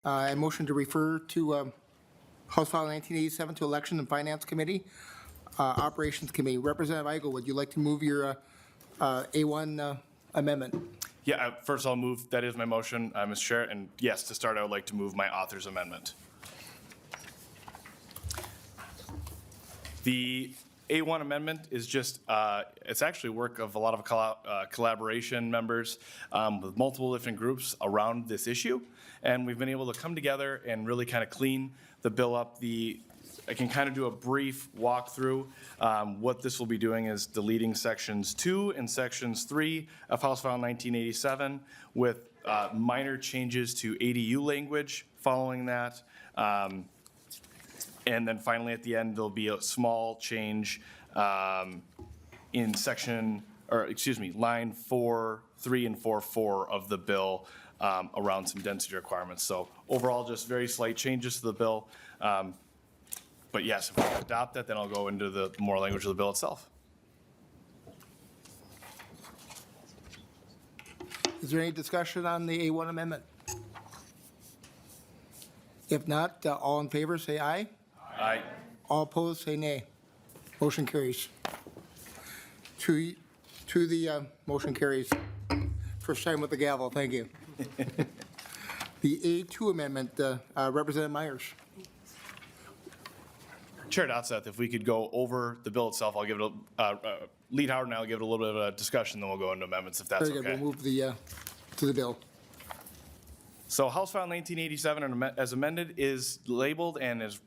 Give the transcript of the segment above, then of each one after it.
I motion to refer to House File 1987 to Election and Finance Committee, Operations Committee. Representative Igo, would you like to move your A1 amendment? Yeah, first I'll move, that is my motion, Mr. Chair, and yes, to start, I would like to move my author's amendment. The A1 amendment is just, it's actually work of a lot of collaboration members with multiple different groups around this issue, and we've been able to come together and really kind of clean the bill up. I can kind of do a brief walkthrough. What this will be doing is deleting sections 2 and sections 3 of House File 1987 with minor changes to ADU language following that. And then finally at the end, there'll be a small change in line 4.3 and 4.4 of the bill around some density requirements. So overall, just very slight changes to the bill. But yes, if we adopt that, then I'll go into the more language of the bill itself. Is there any discussion on the A1 amendment? If not, all in favor, say aye. Aye. All opposed, say nay. Motion carries. To the motion carries. First time with the gavel, thank you. The A2 amendment, Representative Myers. Chair Dotseth, if we could go over the bill itself, I'll give it Lead Howard and I'll give it a little bit of a discussion, then we'll go into amendments if that's Very good. okay. We'll move to the bill. So House File 1987 as amended is labeled and is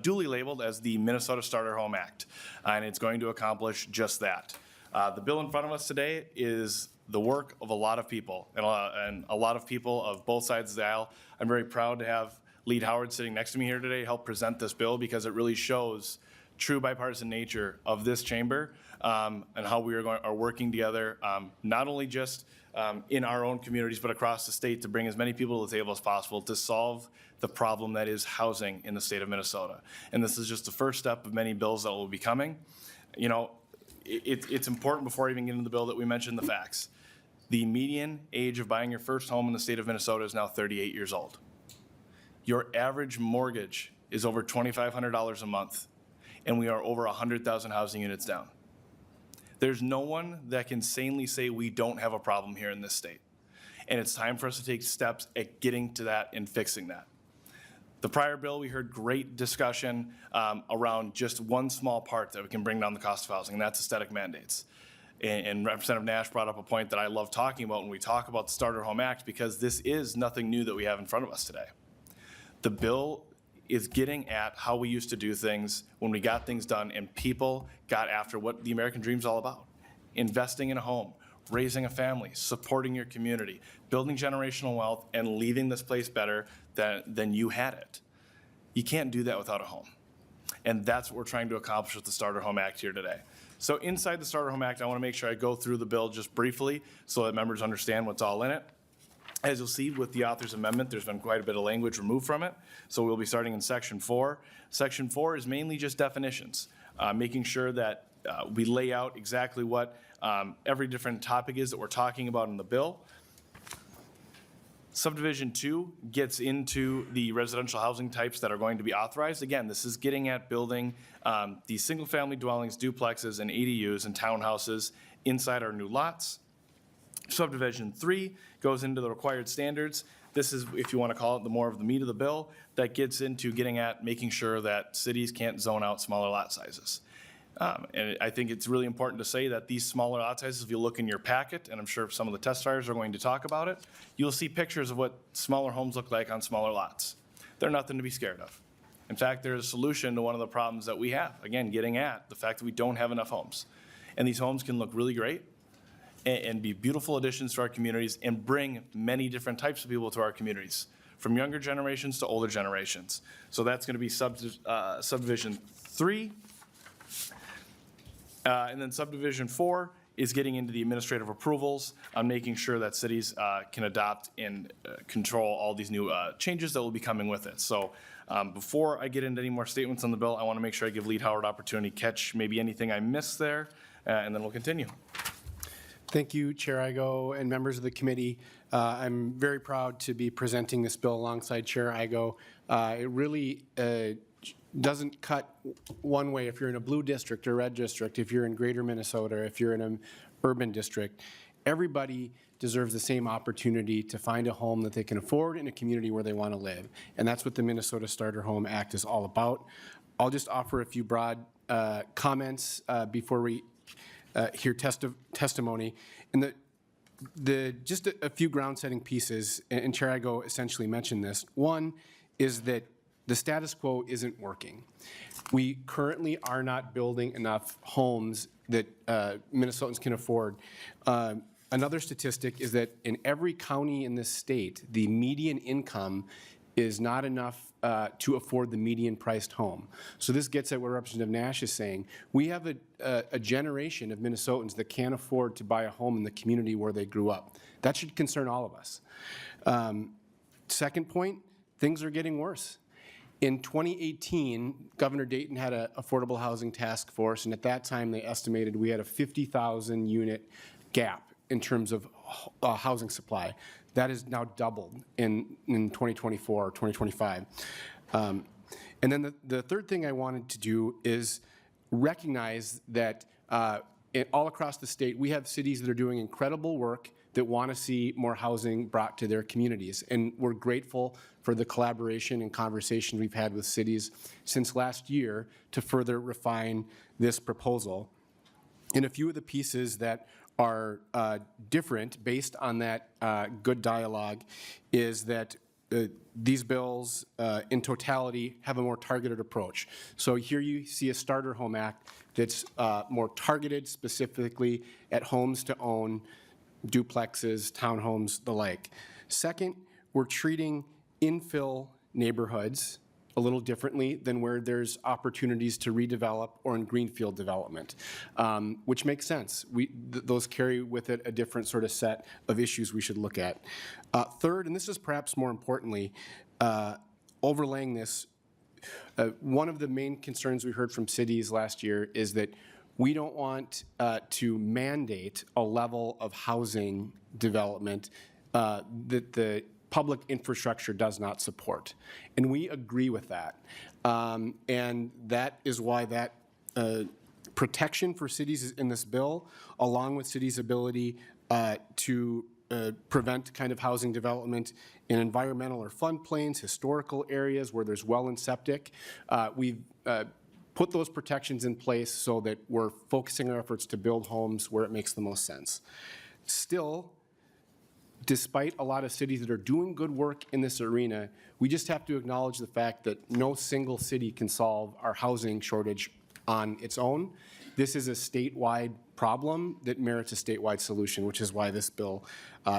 duly labeled as the Minnesota Starter Home Act, and it's going to accomplish just that. The bill in front of us today is the work of a lot of people, and a lot of people of both sides of the aisle. I'm very proud to have Lead Howard sitting next to me here today to help present this bill because it really shows true bipartisan nature of this chamber and how we are working together, not only just in our own communities, but across the state to bring as many people to the table as possible to solve the problem that is housing in the state of Minnesota. And this is just the first step of many bills that will be coming. You know, it's important before I even get into the bill that we mention the facts. The median age of buying your first home in the state of Minnesota is now 38 years old. Your average mortgage is over $2,500 a month, and we are over 100,000 housing units down. There's no one that can sanely say we don't have a problem here in this state. And it's time for us to take steps at getting to that and fixing that. The prior bill, we heard great discussion around just one small part that we can bring down the cost of housing, and that's aesthetic mandates. And Representative Nash brought up a point that I love talking about when we talk about the Starter Home Act, because this is nothing new that we have in front of us today. The bill is getting at how we used to do things when we got things done and people got after what the American dream is all about. Investing in a home, raising a family, supporting your community, building generational wealth, and leaving this place better than you had it. You can't do that without a home. And that's what we're trying to accomplish with the Starter Home Act here today. So inside the Starter Home Act, I want to make sure I go through the bill just briefly so that members understand what's all in it. As you'll see with the author's amendment, there's been quite a bit of language removed from it. So we'll be starting in section 4. Section 4 is mainly just definitions, making sure that we lay out exactly what every different topic is that we're talking about in the bill. Subdivision 2 gets into the residential housing types that are going to be authorized. Again, this is getting at building these single-family dwellings, duplexes, and ADUs and townhouses inside our new lots. Subdivision 3 goes into the required standards. This is, if you want to call it, the more of the meat of the bill that gets into getting at making sure that cities can't zone out smaller lot sizes. And I think it's really important to say that these smaller lot sizes, if you look in your packet, and I'm sure some of the testifiers are going to talk about it, you'll see pictures of what smaller homes look like on smaller lots. They're nothing to be scared of. In fact, there's a solution to one of the problems that we have. Again, getting at the fact that we don't have enough homes. And these homes can look really great and be beautiful additions to our communities and bring many different types of people to our communities, from younger generations to older generations. So that's going to be subdivision 3. And then subdivision 4 is getting into the administrative approvals on making sure that cities can adopt and control all these new changes that will be coming with it. So before I get into any more statements on the bill, I want to make sure I give Lead Howard opportunity to catch maybe anything I missed there, and then we'll continue. Thank you, Chair Igo and members of the committee. I'm very proud to be presenting this bill alongside Chair Igo. It really doesn't cut one way if you're in a blue district or red district, if you're in greater Minnesota, if you're in an urban district. Everybody deserves the same opportunity to find a home that they can afford in a community where they want to live. And that's what the Minnesota Starter Home Act is all about. I'll just offer a few broad comments before we hear testimony. And just a few ground-setting pieces, and Chair Igo essentially mentioned this. One is that the status quo isn't working. We currently are not building enough homes that Minnesotans can afford. Another statistic is that in every county in this state, the median income is not enough to afford the median-priced home. So this gets at what Representative Nash is saying. We have a generation of Minnesotans that can't afford to buy a home in the community where they grew up. That should concern all of us. Second point, things are getting worse. In 2018, Governor Dayton had an affordable housing task force, and at that time they estimated we had a 50,000 unit gap in terms of housing supply. That is now doubled in 2024 or 2025. And then the third thing I wanted to do is recognize that all across the state, we have cities that are doing incredible work that want to see more housing brought to their communities. And we're grateful for the collaboration and conversation we've had with cities since last year to further refine this proposal. And a few of the pieces that are different based on that good dialogue is that these bills in totality have a more targeted approach. So here you see a Starter Home Act that's more targeted specifically at homes to own, duplexes, townhomes, the like. Second, we're treating infill neighborhoods a little differently than where there's opportunities to redevelop or in greenfield development, which makes sense. Those carry with it a different sort of set of issues we should look at. Third, and this is perhaps more importantly, overlaying this, one of the main concerns we heard from cities last year is that we don't want to mandate a level of housing development that the public infrastructure does not support. And we agree with that. And that is why that protection for cities is in this bill, along with cities' ability to prevent kind of housing development in environmental or floodplains, historical areas where there's well and septic. We've put those protections in place so that we're focusing our efforts to build homes where it makes the most sense. Still, despite a lot of cities that are doing good work in this arena, we just have to acknowledge the fact that no single city can solve our housing shortage on its own. This is a statewide problem that merits a statewide solution, which is why this bill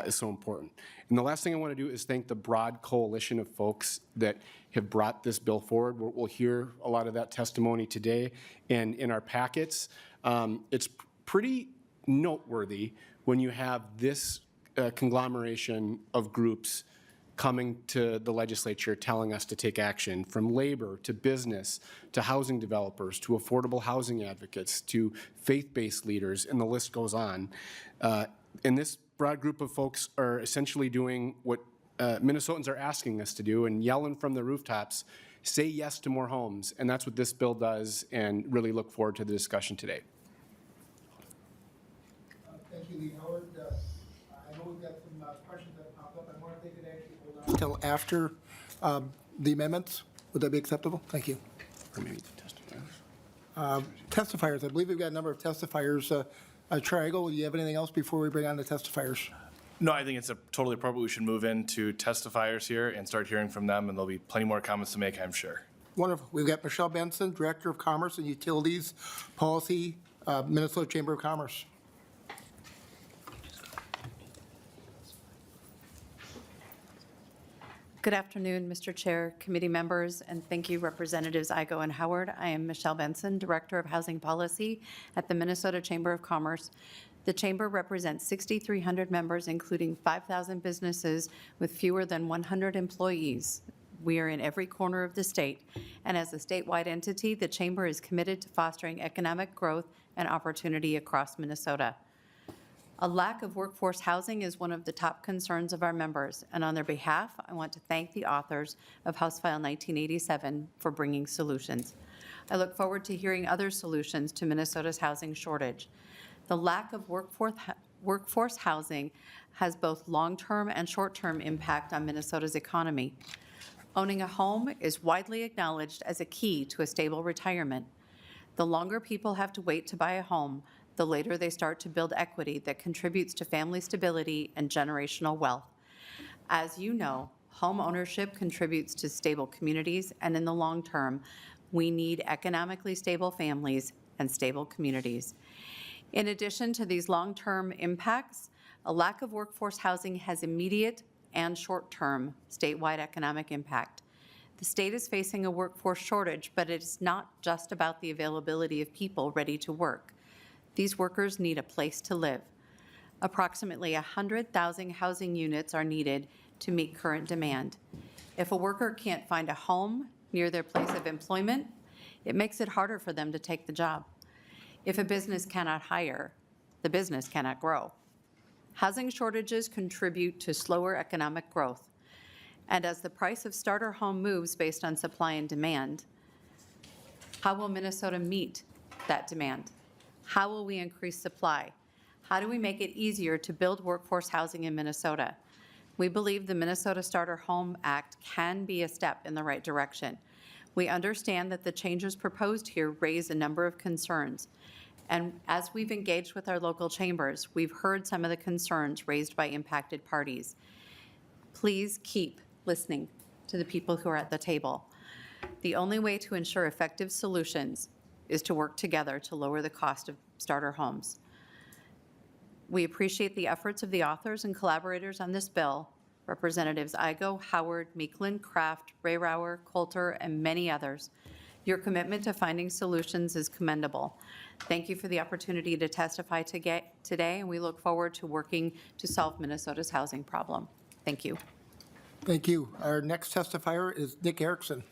is so important. And the last thing I want to do is thank the broad coalition of folks that have brought this bill forward. We'll hear a lot of that testimony today and in our packets. It's pretty noteworthy when you have this conglomeration of groups coming to the legislature telling us to take action, from labor to business to housing developers to affordable housing advocates to faith-based leaders, and the list goes on. And this broad group of folks are essentially doing what Minnesotans are asking us to do and yelling from the rooftops, say yes to more homes. And that's what this bill does, and really look forward to the discussion today. Thank you, Lee Howard. I know we've got some questions that popped up. I wonder if they could actually hold on until after the amendments. Would that be acceptable? Thank you. Or maybe the Testifiers, I believe we've got a number of testifiers. Triangle, do you have anything else before we bring on the testifiers? No, I think it's totally appropriate. We should move into testifiers here and start hearing from them, and there'll be plenty more comments to make, I'm sure. Wonderful. We've got Michelle Benson, Director of Commerce and Utilities Policy, Minnesota Chamber of Commerce. Good afternoon, Mr. Chair, committee members, and thank you, Representatives Igo and Howard. I am Michelle Benson, Director of Housing Policy at the Minnesota Chamber of Commerce. The Chamber represents 6,300 members, including 5,000 businesses with fewer than 100 employees. We are in every corner of the state, and as a statewide entity, the Chamber is committed to fostering economic growth and opportunity across Minnesota. A lack of workforce housing is one of the top concerns of our members, and on their behalf, I want to thank the authors of House File 1987 for bringing solutions. I look forward to hearing other solutions to Minnesota's housing shortage. The lack of workforce housing has both long-term and short-term impact on Minnesota's economy. Owning a home is widely acknowledged as a key to a stable retirement. The longer people have to wait to buy a home, the later they start to build equity that contributes to family stability and generational wealth. As you know, home ownership contributes to stable communities, and in the long term, we need economically stable families and stable communities. In addition to these long-term impacts, a lack of workforce housing has immediate and short-term statewide economic impact. The state is facing a workforce shortage, but it's not just about the availability of people ready to work. These workers need a place to live. Approximately 100,000 housing units are needed to meet current demand. If a worker can't find a home near their place of employment, it makes it harder for them to take the job. If a business cannot hire, the business cannot grow. Housing shortages contribute to slower economic growth. And as the price of starter home moves based on supply and demand, how will Minnesota meet that demand? How will we increase supply? How do we make it easier to build workforce housing in Minnesota? We believe the Minnesota Starter Home Act can be a step in the right direction. We understand that the changes proposed here raise a number of concerns. And as we've engaged with our local chambers, we've heard some of the concerns raised by impacted parties. Please keep listening to the people who are at the table. The only way to ensure effective solutions is to work together to lower the cost of starter homes. We appreciate the efforts of the authors and collaborators on this bill, Representatives Igo, Howard, Meekland, Kraft, Rayrauer, Coulter, and many others. Your commitment to finding solutions is commendable. Thank you for the opportunity to testify today, and we look forward to working to solve Minnesota's housing problem. Thank you. Thank you. Our next testifier is Nick Erickson.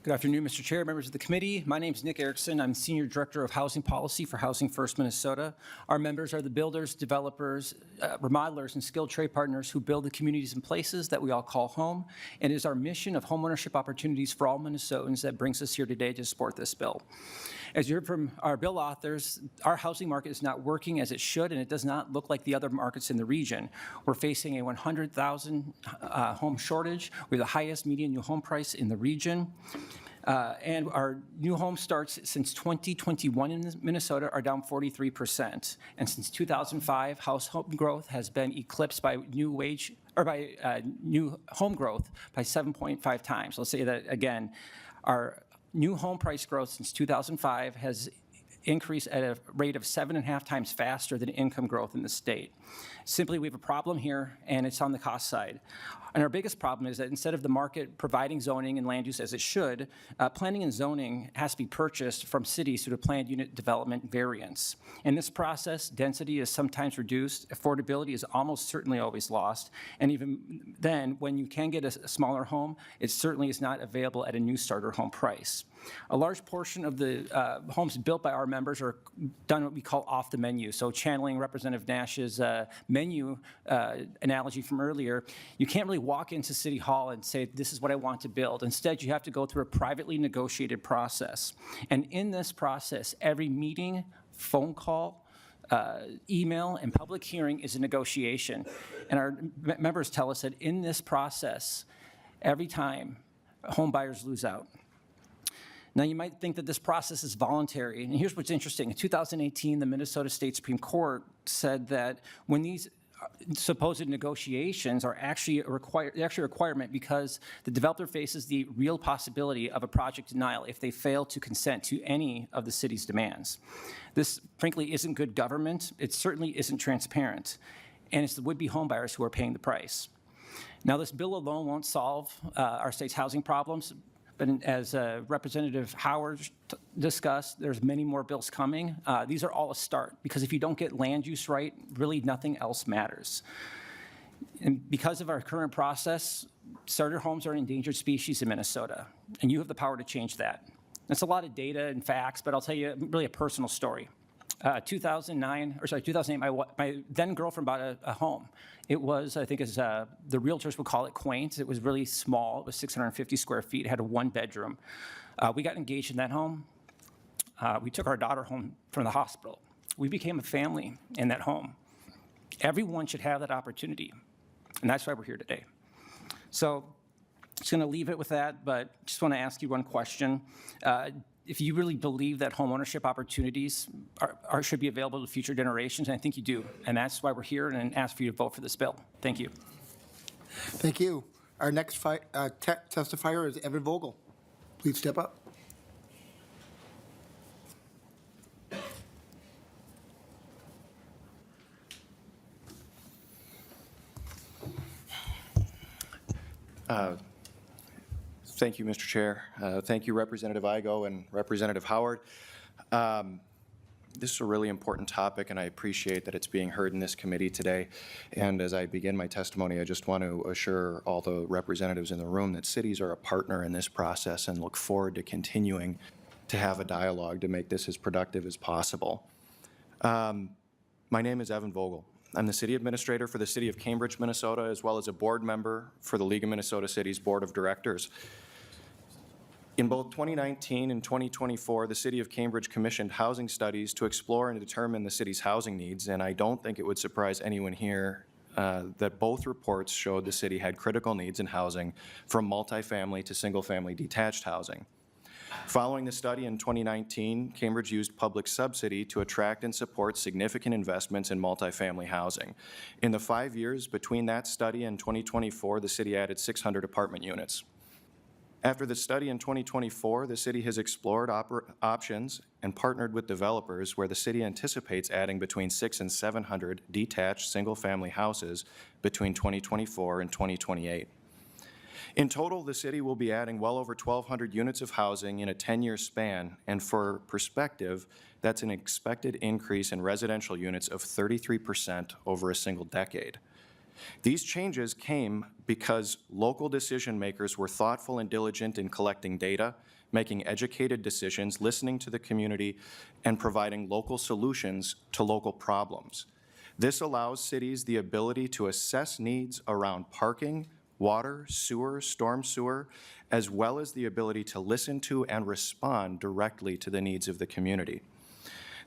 Good afternoon, Mr. Chair, members of the committee. My name is Nick Erickson. I'm Senior Director of Housing Policy for Housing First Minnesota. Our members are the builders, developers, remodelers, and skilled trade partners who build the communities and places that we all call home. And it is our mission of homeownership opportunities for all Minnesotans that brings us here today to support this bill. As you heard from our bill authors, our housing market is not working as it should, and it does not look like the other markets in the region. We're facing a 100,000 home shortage. We're the highest median new home price in the region. And our new home starts since 2021 in Minnesota are down 43%. And since 2005, household growth has been eclipsed by new home growth by 7.5 times. Let's say that again. Our new home price growth since 2005 has increased at a rate of 7.5 times faster than income growth in the state. Simply, we have a problem here, and it's on the cost side. And our biggest problem is that instead of the market providing zoning and land use as it should, planning and zoning has to be purchased from cities through the planned unit development variance. In this process, density is sometimes reduced, affordability is almost certainly always lost, and even then, when you can get a smaller home, it certainly is not available at a new starter home price. A large portion of the homes built by our members are done what we call off the menu. So channeling Representative Nash's menu analogy from earlier, you can't really walk into City Hall and say, this is what I want to build. Instead, you have to go through a privately negotiated process. And in this process, every meeting, phone call, email, and public hearing is a negotiation. And our members tell us that in this process, every time, home buyers lose out. Now, you might think that this process is voluntary, and here's what's interesting. In 2018, the Minnesota State Supreme Court said that when these supposed negotiations are actually a requirement because the developer faces the real possibility of a project denial if they fail to consent to any of the city's demands. This, frankly, isn't good government. It certainly isn't transparent, and it's the would-be homebuyers who are paying the price. Now, this bill alone won't solve our state's housing problems. But as Representative Howard discussed, there's many more bills coming. These are all a start, because if you don't get land use right, really nothing else matters. And because of our current process, starter homes are an endangered species in Minnesota, and you have the power to change that. It's a lot of data and facts, but I'll tell you really a personal story. 2008, my then girlfriend bought a home. It was, I think as the realtors would call it, quaint. It was really small. It was 650 square feet. It had a 1-bedroom. We got engaged in that home. We took our daughter home from the hospital. We became a family in that home. Everyone should have that opportunity, and that's why we're here today. So just going to leave it with that, but just want to ask you one question. If you really believe that homeownership opportunities should be available to future generations, and I think you do, and that's why we're here and ask for you to vote for this bill. Thank you. Thank you. Our next testifier is Evan Vogel. Please step up. Thank you, Mr. Chair. Thank you, Representative Igo and Representative Howard. This is a really important topic, and I appreciate that it's being heard in this committee today. And as I begin my testimony, I just want to assure all the representatives in the room that cities are a partner in this process and look forward to continuing to have a dialogue to make this as productive as possible. My name is Evan Vogel. I'm the City Administrator for the City of Cambridge, Minnesota, as well as a board member for the League of Minnesota Cities Board of Directors. In both 2019 and 2024, the City of Cambridge commissioned housing studies to explore and determine the city's housing needs, and I don't think it would surprise anyone here that both reports showed the city had critical needs in housing, from multifamily to single-family detached housing. Following the study in 2019, Cambridge used public subsidy to attract and support significant investments in multifamily housing. In the 5 years between that study and 2024, the city added 600 apartment units. After the study in 2024, the city has explored options and partnered with developers where the city anticipates adding between 600 and 700 detached single-family houses between 2024 and 2028. In total, the city will be adding well over 1,200 units of housing in a 10-year span, and for perspective, that's an expected increase in residential units of 33% over a single decade. These changes came because local decision makers were thoughtful and diligent in collecting data, making educated decisions, listening to the community, and providing local solutions to local problems. This allows cities the ability to assess needs around parking, water, sewer, storm sewer, as well as the ability to listen to and respond directly to the needs of the community.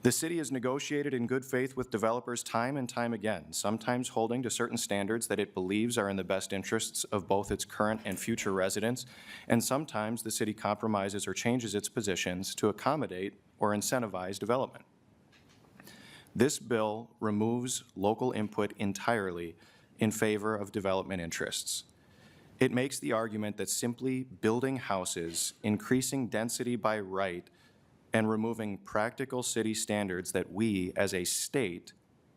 The city has negotiated in good faith with developers time and time again, sometimes holding to certain standards that it believes are in the best interests of both its current and future residents, and sometimes the city compromises or changes its positions to accommodate or incentivize development. This bill removes local input entirely in favor of development interests. It makes the argument that simply building houses, increasing density by right, and removing practical city standards that we, as a state,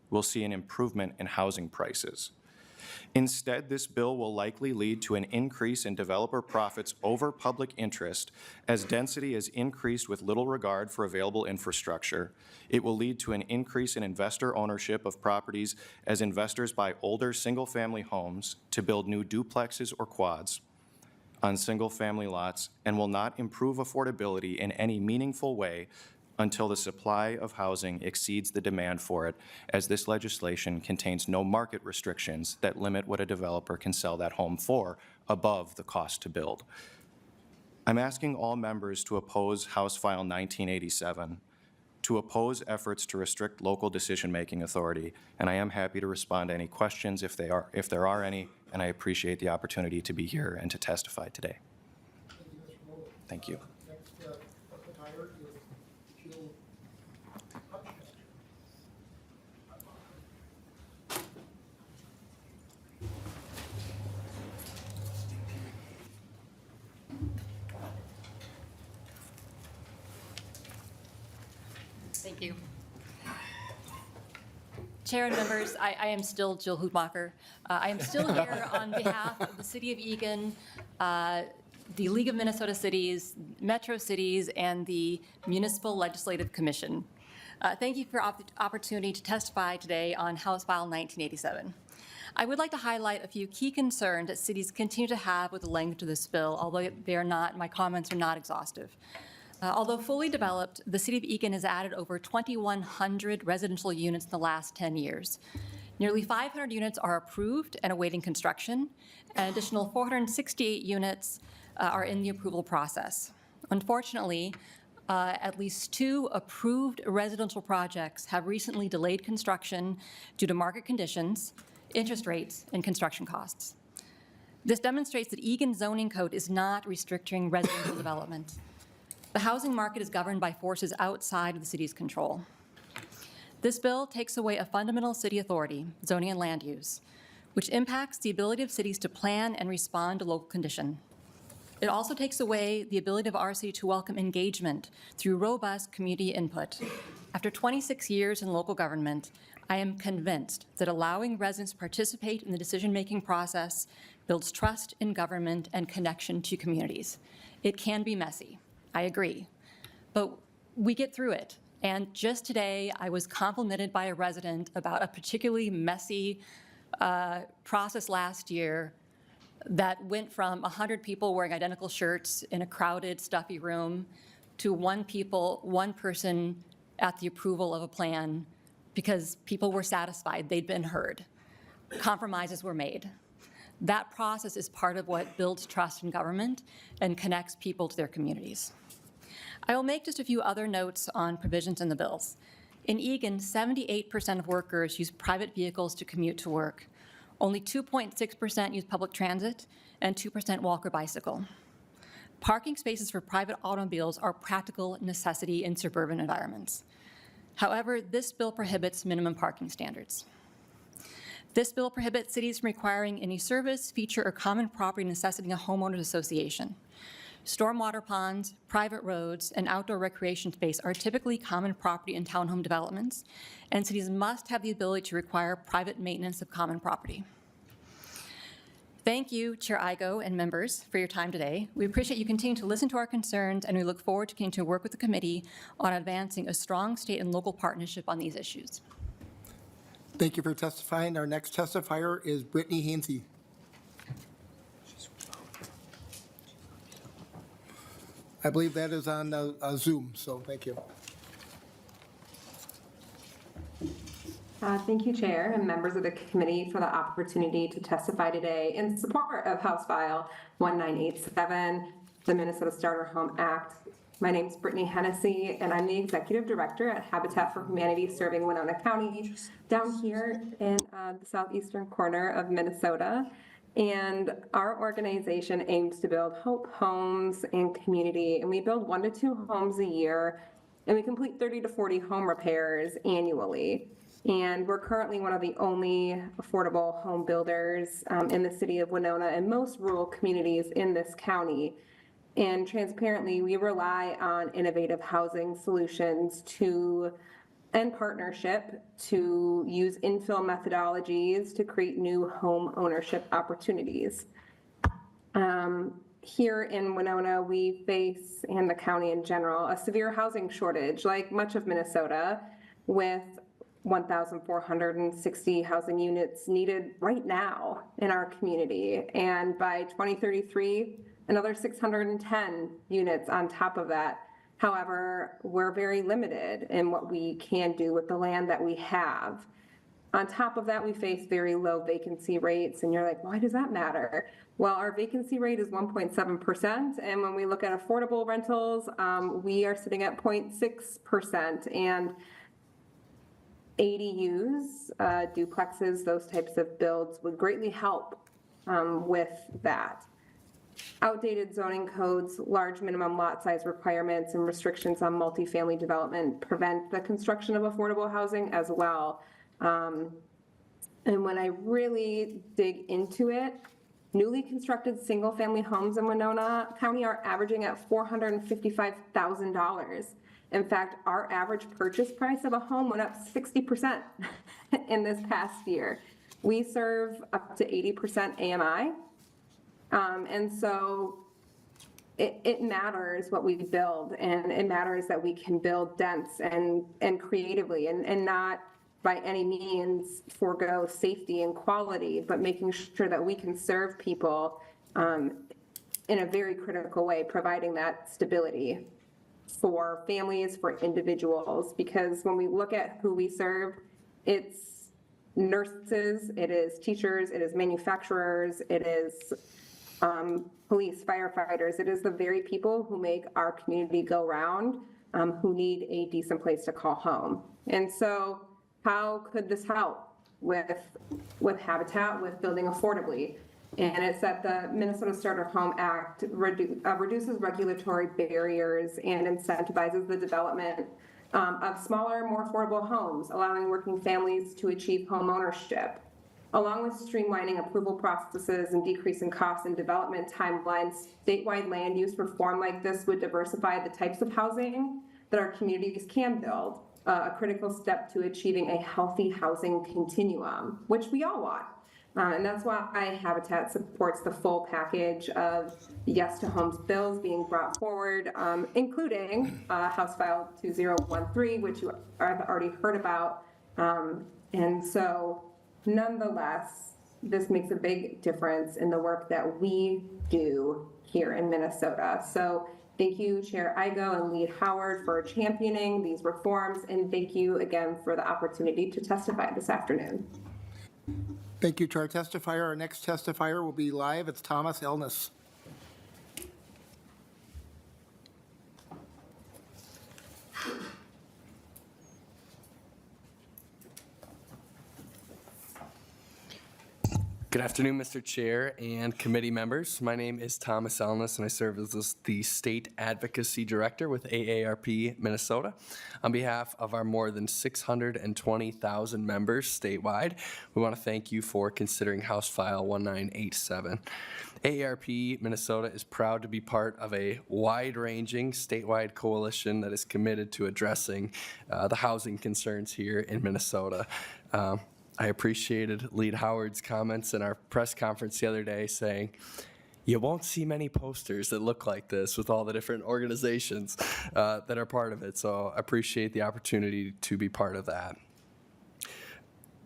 will see an improvement in housing prices. Instead, this bill will likely lead to an increase in developer profits over public interest as density is increased with little regard for available infrastructure. It will lead to an increase in investor ownership of properties as investors buy older single-family homes to build new duplexes or quads on single-family lots, and will not improve affordability in any meaningful way until the supply of housing exceeds the demand for it, as this legislation contains no market restrictions that limit what a developer can sell that home for above the cost to build. I'm asking all members to oppose House File 1987, to oppose efforts to restrict local decision-making authority, and I am happy to respond to any questions if there are any, and I appreciate the opportunity to be here and to testify today. Thank you. Thank you. Chair and members, I am still Jill Hoodmacher. I am still here on behalf of the City of Eagan, the League of Minnesota Cities, Metro Cities, and the Municipal Legislative Commission. Thank you for the opportunity to testify today on House File 1987. I would like to highlight a few key concerns that cities continue to have with the language of this bill, although my comments are not exhaustive. Although fully developed, the City of Eagan has added over 2,100 residential units in the last 10 years. Nearly 500 units are approved and awaiting construction. An additional 468 units are in the approval process. Unfortunately, at least 2 approved residential projects have recently delayed construction due to market conditions, interest rates, and construction costs. This demonstrates that Eagan's zoning code is not restricting residential development. The housing market is governed by forces outside of the city's control. This bill takes away a fundamental city authority, zoning and land use, which impacts the ability of cities to plan and respond to local condition. It also takes away the ability of our city to welcome engagement through robust community input. After 26 years in local government, I am convinced that allowing residents to participate in the decision-making process builds trust in government and connection to communities. It can be messy, I agree, but we get through it. And just today, I was complimented by a resident about a particularly messy process last year that went from 100 people wearing identical shirts in a crowded, stuffy room to one person at the approval of a plan because people were satisfied, they'd been heard. Compromises were made. That process is part of what builds trust in government and connects people to their communities. I will make just a few other notes on provisions in the bills. In Eagan, 78% of workers use private vehicles to commute to work. Only 2.6% use public transit, and 2% walk or bicycle. Parking spaces for private automobiles are a practical necessity in suburban environments. However, this bill prohibits minimum parking standards. This bill prohibits cities from requiring any service, feature, or common property necessitating a homeowners association. Stormwater ponds, private roads, and outdoor recreation space are typically common property in townhome developments, and cities must have the ability to require private maintenance of common property. Thank you, Chair Igo and members, for your time today. We appreciate you continuing to listen to our concerns, and we look forward to continuing to work with the committee on advancing a strong state and local partnership on these issues. Thank you for testifying. Our next testifier is Brittany Hainsey. I believe that is on Zoom, so thank you. Thank you, Chair, and members of the committee for the opportunity to testify today in support of House File 1987, the Minnesota Starter Home Act. My name is Brittany Hennessy, and I'm the Executive Director at Habitat for Humanity serving Winona County down here in the southeastern corner of Minnesota. And our organization aims to build hope homes and community, and we build 1 to 2 homes a year, and we complete 30 to 40 home repairs annually. And we're currently one of the only affordable home builders in the city of Winona and most rural communities in this county. And transparently, we rely on innovative housing solutions and partnership to use infill methodologies to create new home ownership opportunities. Here in Winona, we face, and the county in general, a severe housing shortage, like much of Minnesota, with 1,460 housing units needed right now in our community. And by 2033, another 610 units on top of that. However, we're very limited in what we can do with the land that we have. On top of that, we face very low vacancy rates, and you're like, why does that matter? Well, our vacancy rate is 1.7%, and when we look at affordable rentals, we are sitting at 0.6%, and ADUs, duplexes, those types of builds would greatly help with that. Outdated zoning codes, large minimum lot size requirements, and restrictions on multifamily development prevent the construction of affordable housing as well. And when I really dig into it, newly constructed single-family homes in Winona County are averaging at $455,000. In fact, our average purchase price of a home went up 60% in this past year. We serve up to 80% AMI. And so it matters what we build, and it matters that we can build dense and creatively and not by any means forego safety and quality, but making sure that we can serve people in a very critical way, providing that stability for families, for individuals, because when we look at who we serve, it's nurses, it is teachers, it is manufacturers, it is police, firefighters. It is the very people who make our community go round, who need a decent place to call home. And so how could this help with Habitat, with building affordably? And it's that the Minnesota Starter Home Act reduces regulatory barriers and incentivizes the development of smaller, more affordable homes, allowing working families to achieve home ownership. Along with streamlining approval processes and decreasing costs and development timelines, statewide land use reform like this would diversify the types of housing that our communities can build, a critical step to achieving a healthy housing continuum, which we all want. And that's why Habitat supports the full package of Yes to Homes bills being brought forward, including House File 2013, which you have already heard about. And so, nonetheless, this makes a big difference in the work that we do here in Minnesota. So thank you, Chair Igo and Lead Howard, for championing these reforms, and thank you again for the opportunity to testify this afternoon. Thank you to our testifier. Our next testifier will be live. It's Thomas Elness. Good afternoon, Mr. Chair and committee members. My name is Thomas Elness, and I serve as the State Advocacy Director with AARP Minnesota. On behalf of our more than 620,000 members statewide, we want to thank you for considering House File 1987. AARP Minnesota is proud to be part of a wide-ranging statewide coalition that is committed to addressing the housing concerns here in Minnesota. I appreciated Lead Howard's comments in our press conference the other day saying, you won't see many posters that look like this with all the different organizations that are part of it. So I appreciate the opportunity to be part of that.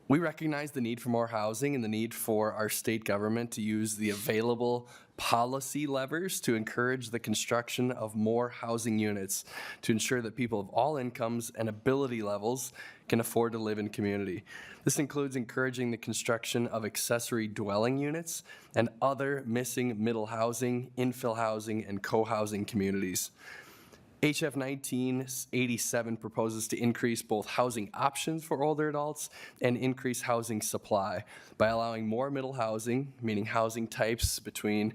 We recognize the need for more housing and the need for our state government to use the available policy levers to encourage the construction of more housing units to ensure that people of all incomes and ability levels can afford to live in community. This includes encouraging the construction of accessory dwelling units and other missing middle housing, infill housing, and co-housing communities. HF1987 proposes to increase both housing options for older adults and increase housing supply by allowing more middle housing, meaning housing types between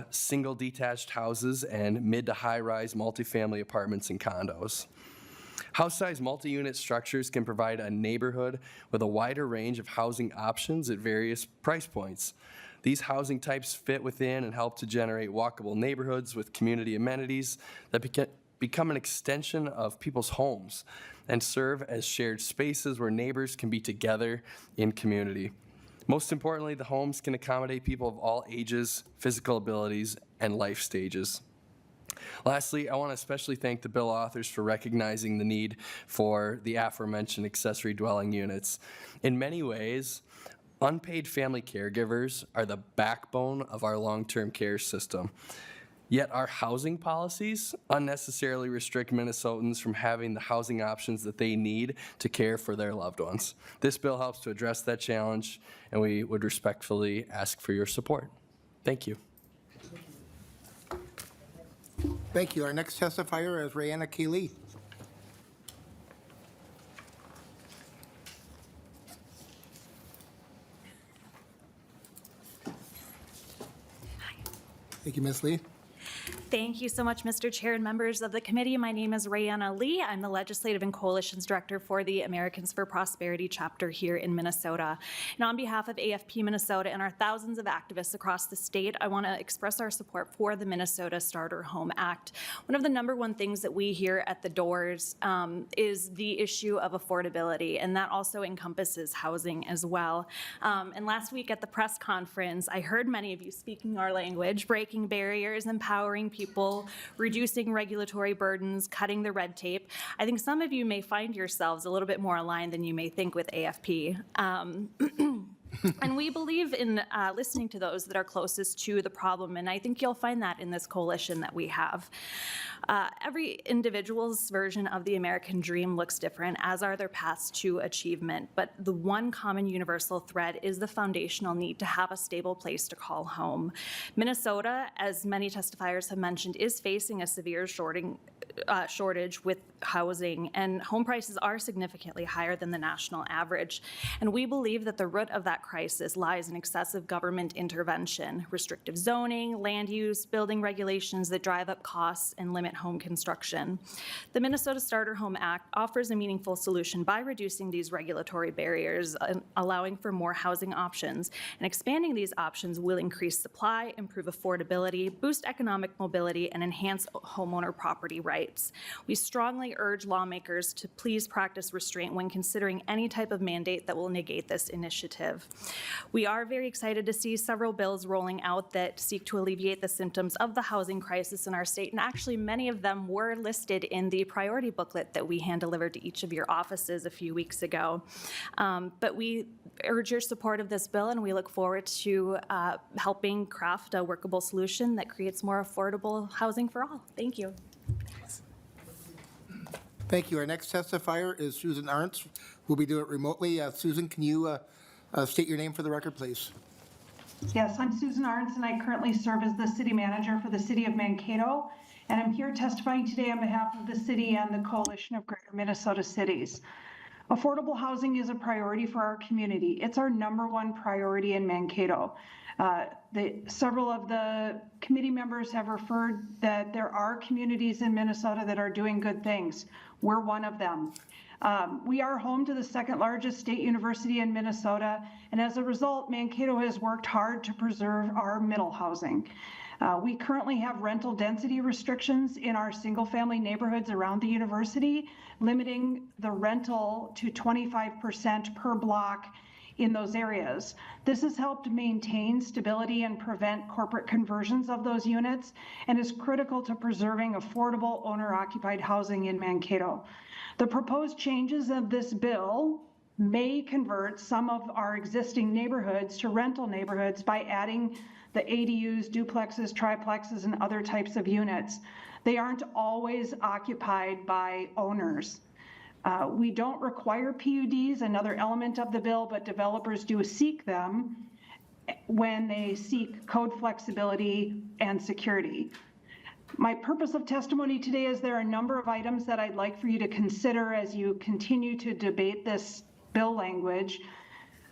single detached houses and mid to high-rise multifamily apartments and condos. House-size multi-unit structures can provide a neighborhood with a wider range of housing options at various price points. These housing types fit within and help to generate walkable neighborhoods with community amenities that become an extension of people's homes and serve as shared spaces where neighbors can be together in community. Most importantly, the homes can accommodate people of all ages, physical abilities, and life stages. Lastly, I want to especially thank the bill authors for recognizing the need for the aforementioned accessory dwelling units. In many ways, unpaid family caregivers are the backbone of our long-term care system. Yet our housing policies unnecessarily restrict Minnesotans from having the housing options that they need to care for their loved ones. This bill helps to address that challenge, and we would respectfully ask for your support. Thank you. Thank you. Our next testifier is Rayanna Keeley. Thank you, Ms. Lee. Thank you so much, Mr. Chair and members of the committee. My name is Rayanna Lee. I'm the Legislative and Coalitions Director for the Americans for Prosperity chapter here in Minnesota. And on behalf of AFP Minnesota and our thousands of activists across the state, I want to express our support for the Minnesota Starter Home Act. One of the #1 things that we hear at the doors is the issue of affordability, and that also encompasses housing as well. And last week at the press conference, I heard many of you speaking our language, breaking barriers, empowering people people, reducing regulatory burdens, cutting the red tape. I think some of you may find yourselves a little bit more aligned than you may think with AFP. And we believe in listening to those that are closest to the problem, and I think you'll find that in this coalition that we have. Every individual's version of the American dream looks different, as are their paths to achievement, but the one common universal thread is the foundational need to have a stable place to call home. Minnesota, as many testifiers have mentioned, is facing a severe shortage with housing, and home prices are significantly higher than the national average. And we believe that the root of that crisis lies in excessive government intervention, restrictive zoning, land use, building regulations that drive up costs and limit home construction. The Minnesota Starter Home Act offers a meaningful solution by reducing these regulatory barriers, allowing for more housing options. And expanding these options will increase supply, improve affordability, boost economic mobility, and enhance homeowner property rights. We strongly urge lawmakers to please practice restraint when considering any type of mandate that will negate this initiative. We are very excited to see several bills rolling out that seek to alleviate the symptoms of the housing crisis in our state, and actually many of them were listed in the priority booklet that we hand-delivered to each of your offices a few weeks ago. But we urge your support of this bill, and we look forward to helping craft a workable solution that creates more affordable housing for all. Thank you. Thank you. Our next testifier is Susan Arntz, who will be doing it remotely. Susan, can you state your name for the record, please? Yes, I'm Susan Arntz, and I currently serve as the city manager for the city of Mankato, and I'm here testifying today on behalf of the city and the Coalition of Greater Minnesota Cities. Affordable housing is a priority for our community. It's our #1 priority in Mankato. Several of the committee members have referred that there are communities in Minnesota that are doing good things. We're one of them. We are home to the second largest state university in Minnesota, and as a result, Mankato has worked hard to preserve our middle housing. We currently have rental density restrictions in our single-family neighborhoods around the university, limiting the rental to 25% per block in those areas. This has helped maintain stability and prevent corporate conversions of those units, and is critical to preserving affordable owner-occupied housing in Mankato. The proposed changes of this bill may convert some of our existing neighborhoods to rental neighborhoods by adding the ADUs, duplexes, triplexes, and other types of units. They aren't always occupied by owners. We don't require PUDs, another element of the bill, but developers do seek them when they seek code flexibility and security. My purpose of testimony today is there are a number of items that I'd like for you to consider as you continue to debate this bill language.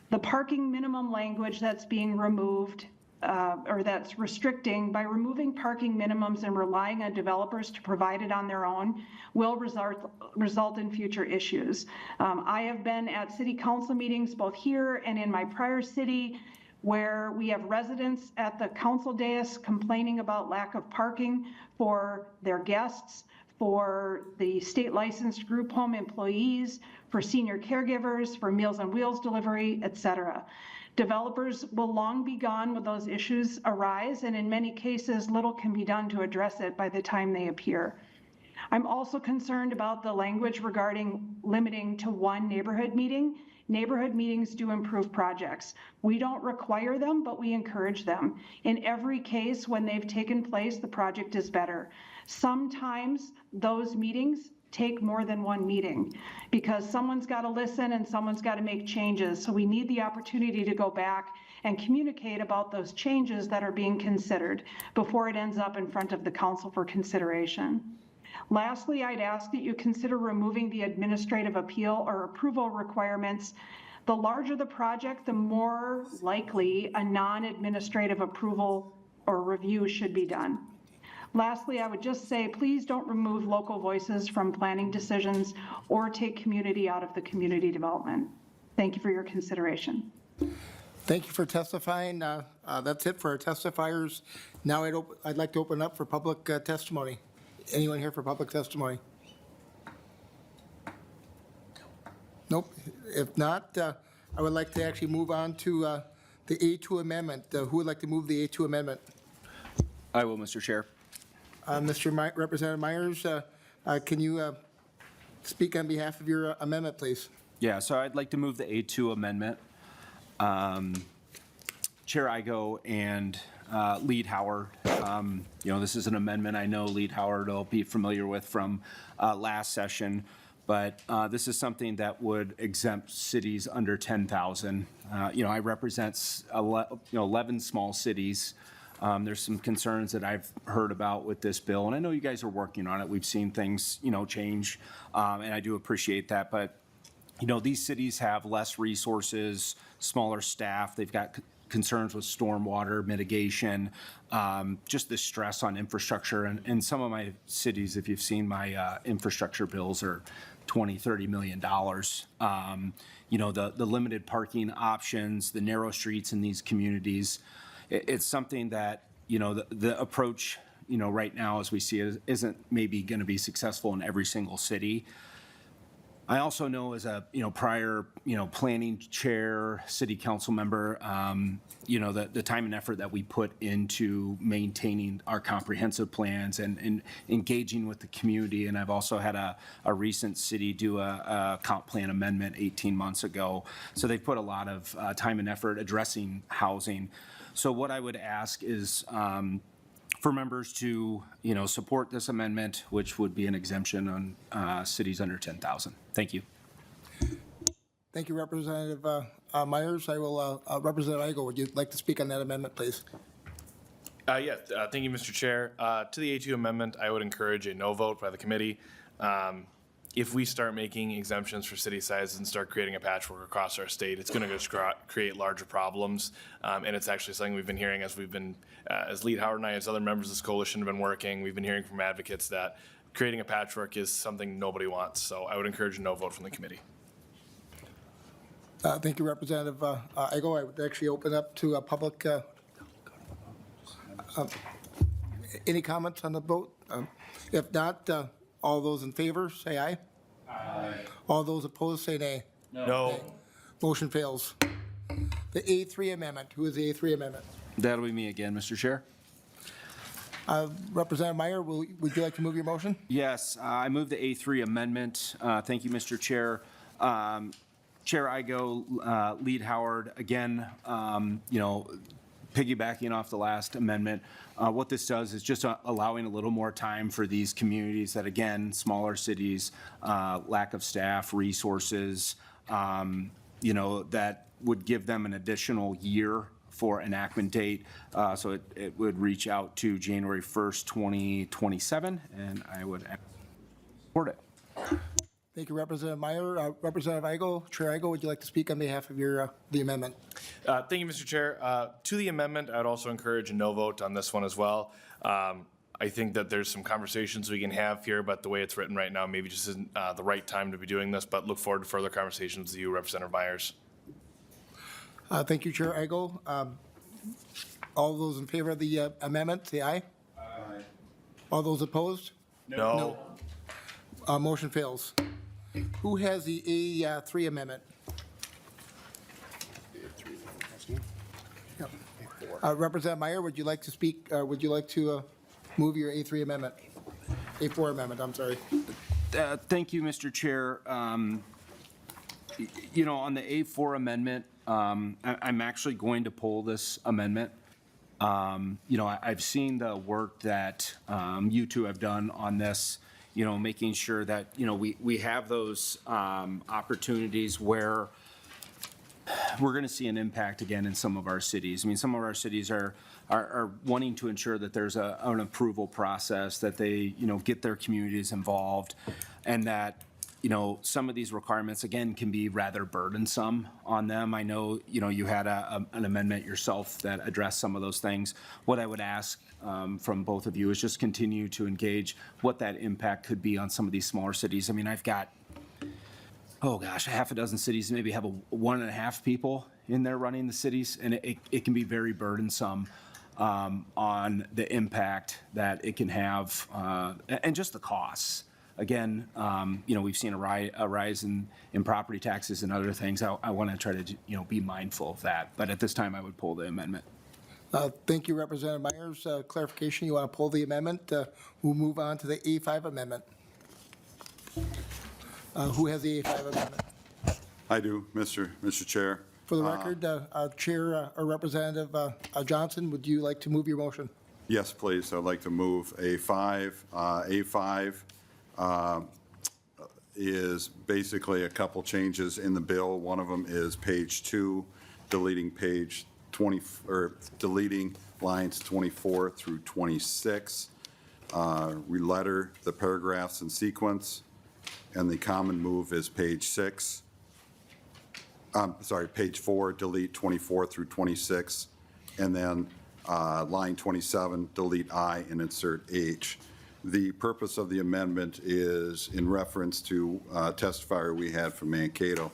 The parking minimum language that's being removed, or that's restricting, by removing parking minimums and relying on developers to provide it on their own, will result in future issues. I have been at city council meetings both here and in my prior city where we have residents at the council dais complaining about lack of parking for their guests, for the state licensed group home employees, for senior caregivers, for Meals on Wheels delivery, et cetera. Developers will long be gone when those issues arise, and in many cases, little can be done to address it by the time they appear. I'm also concerned about the language regarding limiting to one neighborhood meeting. Neighborhood meetings do improve projects. We don't require them, but we encourage them. In every case, when they've taken place, the project is better. Sometimes those meetings take more than one meeting because someone's got to listen and someone's got to make changes. So we need the opportunity to go back and communicate about those changes that are being considered before it ends up in front of the council for consideration. Lastly, I'd ask that you consider removing the administrative appeal or approval requirements. The larger the project, the more likely a non-administrative approval or review should be done. Lastly, I would just say, please don't remove local voices from planning decisions or take community out of the community development. Thank you for your consideration. Thank you for testifying. That's it for our testifiers. Now I'd like to open up for public testimony. Anyone here for public testimony? Nope. If not, I would like to actually move on to the A2 amendment. Who would like to move the A2 amendment? I will, Mr. Chair. Representative Myers, can you speak on behalf of your amendment, please? Yeah, so I'd like to move the A2 amendment. Chair Igo and Lead Howard, this is an amendment I know Lead Howard will be familiar with from last session, but this is something that would exempt cities under 10,000. I represent 11 small cities. There's some concerns that I've heard about with this bill, and I know you guys are working on it. We've seen things, change, and I do appreciate that. But, these cities have less resources, smaller staff. They've got concerns with stormwater mitigation, just the stress on infrastructure. And some of my cities, if you've seen my infrastructure bills, are $20, $30 million. The limited parking options, the narrow streets in these communities. It's something that, the approach, right now as we see it isn't maybe going to be successful in every single city. I also know as a, prior, planning chair, city council member, the time and effort that we put into maintaining our comprehensive plans and engaging with the community. And I've also had a recent city do a comp plan amendment 18 months ago. So they've put a lot of time and effort addressing housing. So what I would ask is for members to, support this amendment, which would be an exemption on cities under 10,000. Thank you. Thank you, Representative Myers. I will, Representative Igo, would you like to speak on that amendment, please? Thank you, Mr. Chair. To the A2 amendment, I would encourage a no vote by the committee. If we start making exemptions for city sizes and start creating a patchwork across our state, it's going to just create larger problems. And it's actually something we've been hearing as Lead Howard and I, as other members of this coalition have been working, we've been hearing from advocates that creating a patchwork is something nobody wants. So I would encourage a no vote from the committee. Thank you, Representative Igo. I would actually open up to a public. Any comments on the vote? If not, all those in favor, say aye. Aye. All those opposed, say nay. No. Nay. Motion fails. The A3 amendment. Who is the A3 amendment? That'll be me again, Mr. Chair. Representative Meyer, would you like to move your motion? Yes, I move the A3 amendment. Thank you, Mr. Chair. Chair Igo, Lead Howard, again, piggybacking off the last amendment, what this does is just allowing a little more time for these communities that, again, smaller cities, lack of staff, resources, that would give them an additional year for enactment date. So it would reach out to January 1st, 2027, and I would support it. Thank you, Representative Meyer. Representative Igo, Chair Igo, would you like to speak on behalf of the amendment? Thank you, Mr. Chair. To the amendment, I would also encourage a no vote on this one as well. I think that there's some conversations we can have here, but the way it's written right now maybe just isn't the right time to be doing this, but look forward to further conversations with you, Representative Myers. Thank you, Chair Igo. All those in favor of the amendment, say aye. Aye. All those opposed? No. Motion fails. Who has the A3 amendment? Yep. Representative Meyer, would you like to speak, would you like to move your A3 amendment? A4 amendment, I'm sorry. Thank you, Mr. Chair. On the A4 amendment, I'm actually going to pull this amendment. I've seen the work that you two have done on this, making sure that, we have those opportunities where we're going to see an impact again in some of our cities. I mean, some of our cities are wanting to ensure that there's an approval process, that they, get their communities involved, and that, some of these requirements, again, can be rather burdensome on them. I know, you had an amendment yourself that addressed some of those things. What I would ask from both of you is just continue to engage what that impact could be on some of these smaller cities. I mean, I've got, a half a dozen cities maybe have 1.5 people in there running the cities, and it can be very burdensome on the impact that it can have and just the costs. Again, we've seen a rise in property taxes and other things. I want to try to, be mindful of that. But at this time, I would pull the amendment. Thank you, Representative Myers. Clarification, you want to pull the amendment? We'll move on to the A5 amendment. Who has the A5 amendment? I do, Mr. Chair. For the record, Chair or Representative Johnson, would you like to move your motion? Yes, please. I'd like to move A5. A5 is basically a couple changes in the bill. One of them is page 2, deleting page 20, or deleting lines 24 through 26. Reletter the paragraphs in sequence, and the common move is page 6. Page 4, delete 24 through 26, and then line 27, delete I and insert H. The purpose of the amendment is in reference to testifier we had from Mankato,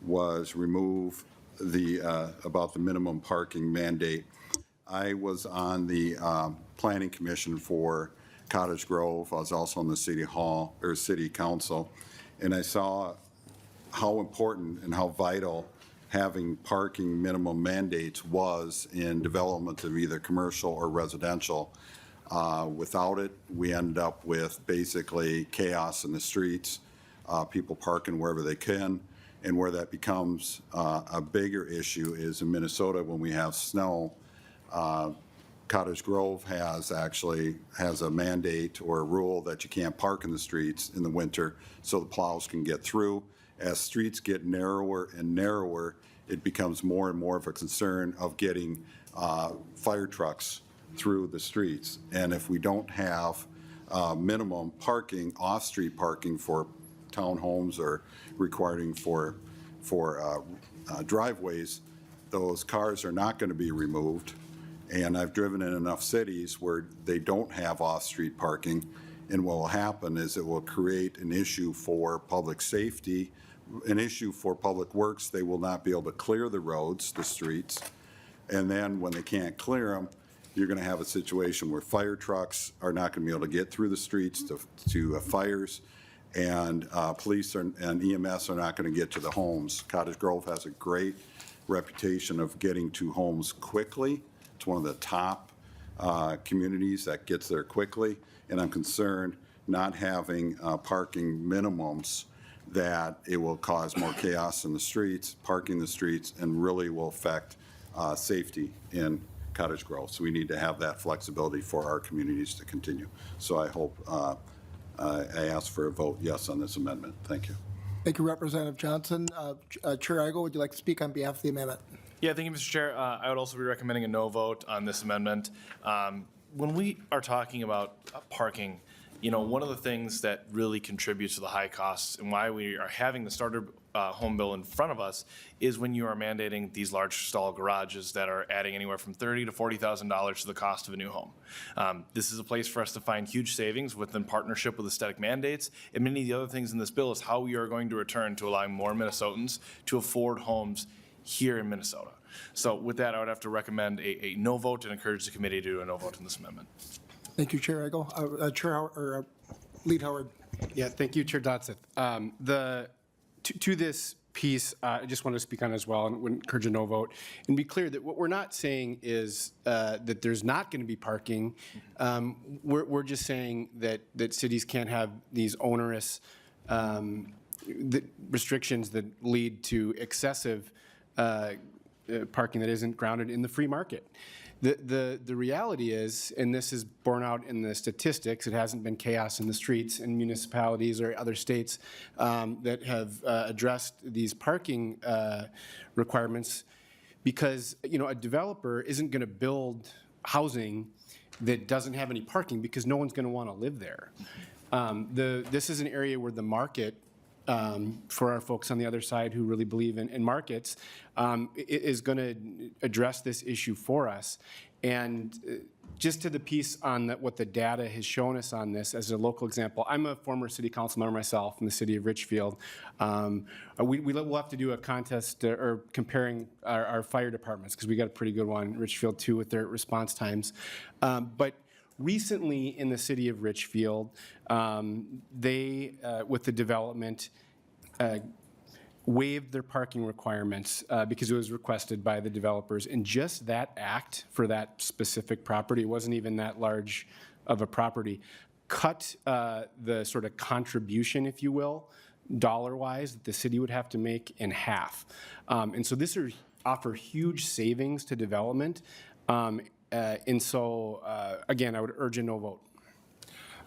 was remove the, about the minimum parking mandate. I was on the Planning Commission for Cottage Grove. I was also on the City Hall, or City Council, and I saw how important and how vital having parking minimum mandates was in development of either commercial or residential. Without it, we end up with basically chaos in the streets, people parking wherever they can, and where that becomes a bigger issue is in Minnesota when we have snow. Cottage Grove has a mandate or a rule that you can't park in the streets in the winter so the plows can get through. As streets get narrower and narrower, it becomes more and more of a concern of getting fire trucks through the streets. And if we don't have minimum parking, off-street parking for townhomes or requiring for driveways, those cars are not going to be removed. And I've driven in enough cities where they don't have off-street parking, and what will happen is it will create an issue for public safety, an issue for public works. They will not be able to clear the roads, the streets, and then when they can't clear them, you're going to have a situation where fire trucks are not going to be able to get through the streets to fires, and police and EMS are not going to get to the homes. Cottage Grove has a great reputation of getting to homes quickly. It's one of the top communities that gets there quickly, and I'm concerned not having parking minimums, that it will cause more chaos in the streets, parking the streets, and really will affect safety in Cottage Grove. So we need to have that flexibility for our communities to continue. So I hope, I ask for a vote yes on this amendment. Thank you. Thank you, Representative Johnson. Chair Igo, would you like to speak on behalf of the amendment? Yeah, thank you, Mr. Chair. I would also be recommending a no vote on this amendment. When we are talking about parking, you know, one of the things that really contributes to the high costs and why we are having the starter home bill in front of us is when you are mandating these large stall garages that are adding anywhere from $30,000 to $40,000 to the cost of a new home. This is a place for us to find huge savings within partnership with aesthetic mandates, and many of the other things in this bill is how we are going to return to allowing more Minnesotans to afford homes here in Minnesota. So with that, I would have to recommend a no vote and encourage the committee to do a no vote on this amendment. Thank you, Chair Igo. Chair Howard, or Lead Howard. Yeah, thank you, Chair Dodseth. To this piece, I just want to speak on it as well and would encourage a no vote. And be clear that what we're not saying is that there's not going to be parking. We're just saying that cities can't have these onerous restrictions that lead to excessive parking that isn't grounded in the free market. The reality is, and this is borne out in the statistics, it hasn't been chaos in the streets in municipalities or other states that have addressed these parking requirements, because, you know, a developer isn't going to build housing that doesn't have any parking because no one's going to want to live there. This is an area where the market, for our folks on the other side who really believe in markets, is going to address this issue for us. And just to the piece on what the data has shown us on this, as a local example, I'm a former city council member myself in the city of Richfield. We'll have to do a contest or comparing our fire departments, because we got a pretty good one, Richfield too, with their response times. But recently in the city of Richfield, they, with the development, waived their parking requirements because it was requested by the developers. And just that act for that specific property, it wasn't even that large of a property, cut the sort of contribution, if you will, dollar-wise, that the city would have to make in half. And so this would offer huge savings to development. And so, again, I would urge a no vote.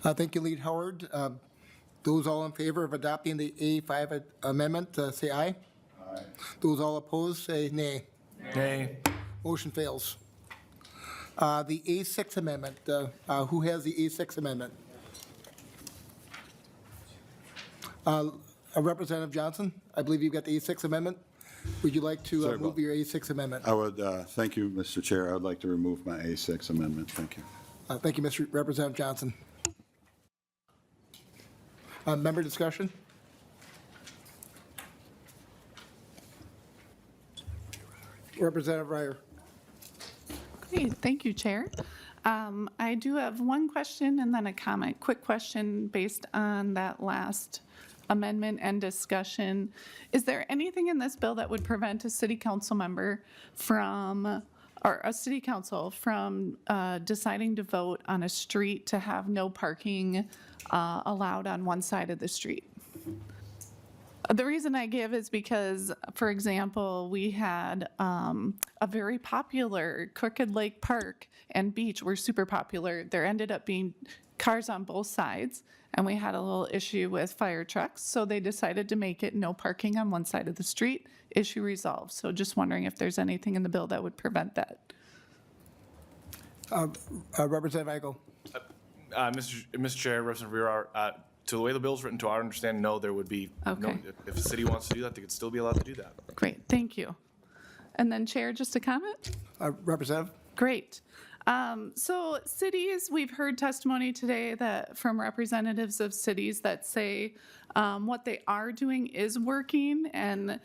Thank you, Lead Howard. Those all in favor of adopting the A5 amendment, say aye. Aye. Those all opposed, say nay. Nay. Motion fails. The A6 amendment, who has the A6 amendment? Representative Johnson, I believe you've got the A6 amendment. Would you like to Sorry move about- your A6 amendment? I would, thank you, Mr. Chair. I would like to remove my A6 amendment. Thank you. Thank you, Mr. Representative Johnson. Member discussion? Representative Ryer. Great, thank you, Chair. I do have one question and then a comment. Quick question based on that last amendment and discussion. Is there anything in this bill that would prevent a city council member from, or a city council from deciding to vote on a street to have no parking allowed on one side of the street? The reason I give is because, for example, we had a very popular Crooked Lake Park and beach were super popular. There ended up being cars on both sides, and we had a little issue with fire trucks, so they decided to make it no parking on one side of the street. Issue resolved. So just wondering if there's anything in the bill that would prevent that. Representative Igo. Mr. Chair, Representative Rivera, to the way the bill's written, to our understanding, no, there would be, no, Okay. if the city wants to do that, they could still be allowed to do that. Great, thank you. And then Chair, just a comment? Representative? Great. So cities, we've heard testimony today that from representatives of cities that say what they are doing is working, and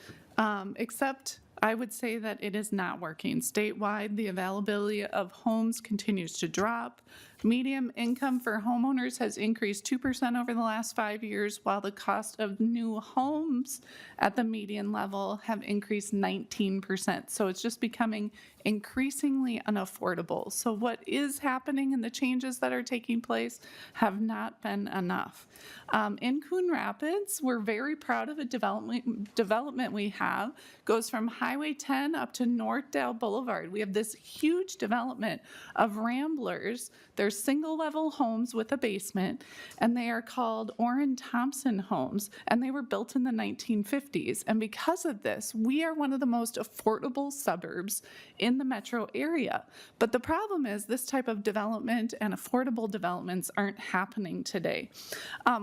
except I would say that it is not working. Statewide, the availability of homes continues to drop. Median income for homeowners has increased 2% over the last 5 years, while the cost of new homes at the median level have increased 19%. So it's just becoming increasingly unaffordable. So what is happening and the changes that are taking place have not been enough. In Coon Rapids, we're very proud of a development we have. Goes from Highway 10 up to Northdale Boulevard. We have this huge development of ramblers. They're single-level homes with a basement, and they are called Orrin Thompson homes, and they were built in the 1950s. And because of this, we are one of the most affordable suburbs in the metro area. But the problem is this type of development and affordable developments aren't happening today.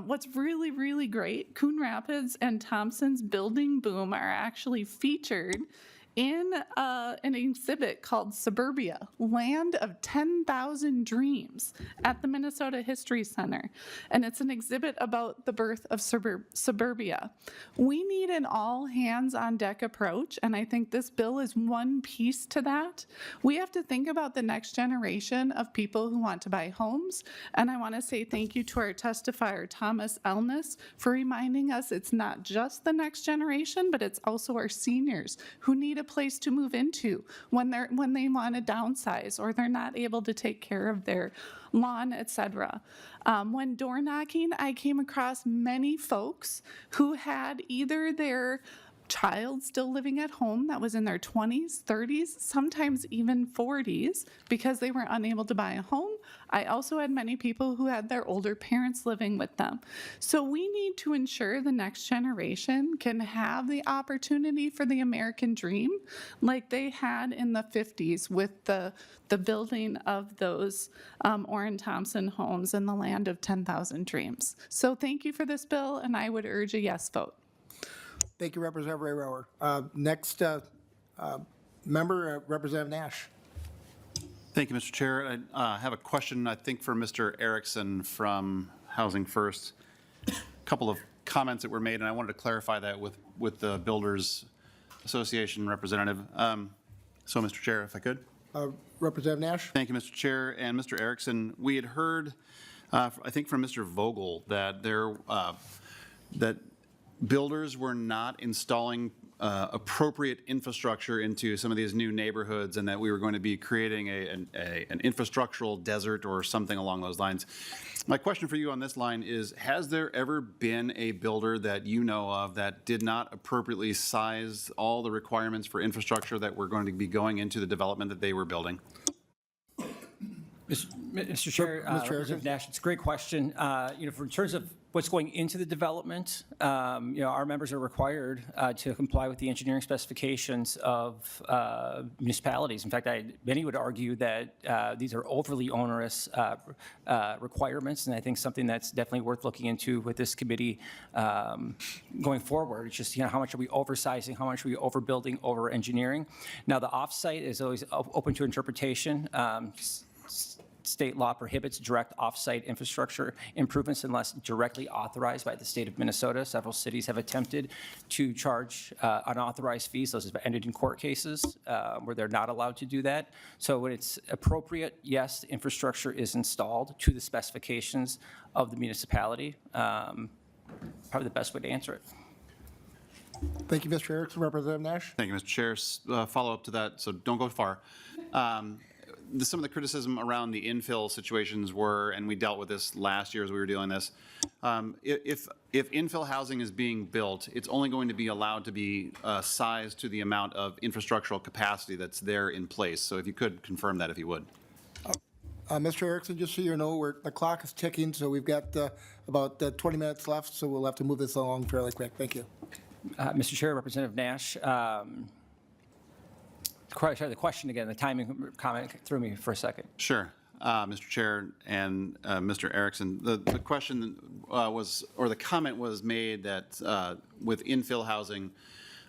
What's really, really great, Coon Rapids and Thompson's building boom are actually featured in an exhibit called Suburbia, Land of 10,000 Dreams at the Minnesota History Center. And it's an exhibit about the birth of suburbia. We need an all hands on deck approach, and I think this bill is one piece to that. We have to think about the next generation of people who want to buy homes. And I want to say thank you to our testifier, Thomas Elness, for reminding us it's not just the next generation, but it's also our seniors who need a place to move into when they want to downsize or they're not able to take care of their lawn, etc. When door knocking, I came across many folks who had either their child still living at home that was in their 20s, 30s, sometimes even 40s because they were unable to buy a home. I also had many people who had their older parents living with them. So we need to ensure the next generation can have the opportunity for the American dream like they had in the 50s with the building of those Orrin Thompson homes in the land of 10,000 dreams. So thank you for this bill, and I would urge a yes vote. Thank you, Representative Ray Rower. Next member, Representative Nash. Thank you, Mr. Chair. I have a question, I think, for Mr. Erickson from Housing First. A couple of comments that were made, and I wanted to clarify that with the Builders Association representative. So, Mr. Chair, if I could. Representative Nash. Thank you, Mr. Chair. And Mr. Erickson, we had heard, I think from Mr. Vogel, that builders were not installing appropriate infrastructure into some of these new neighborhoods, and that we were going to be creating an infrastructural desert or something along those lines. My question for you on this line is, has there ever been a builder that you know of that did not appropriately size all the requirements for infrastructure that were going to be going into the development that they were building? Mr. Chair, Representative Nash, it's a great question. For in terms of what's going into the development, our members are required to comply with the engineering specifications of municipalities. In fact, many would argue that these are overly onerous requirements, and I think something that's definitely worth looking into with this committee going forward. It's just, how much are we oversizing, how much are we overbuilding, over-engineering? Now, the offsite is always open to interpretation. State law prohibits direct off-site infrastructure improvements unless directly authorized by the state of Minnesota. Several cities have attempted to charge unauthorized fees. Those have ended in court cases where they're not allowed to do that. So when it's appropriate, yes, infrastructure is installed to the specifications of the municipality. Probably the best way to answer it. Thank you, Mr. Erickson. Representative Nash? Thank you, Mr. Chair. Follow up to that, so don't go far. Some of the criticism around the infill situations were, and we dealt with this last year as we were doing this, if infill housing is being built, it's only going to be allowed to be sized to the amount of infrastructural capacity that's there in place. So if you could confirm that, if you would. Mr. Erickson, just so you know, the clock is ticking, so we've got about 20 minutes left, so we'll have to move this along fairly quick. Thank you. Mr. Chair, Representative Nash, the question again, the timing comment threw me for a second. Sure. Mr. Chair and Mr. Erickson, the question was, or the comment was made that with infill housing,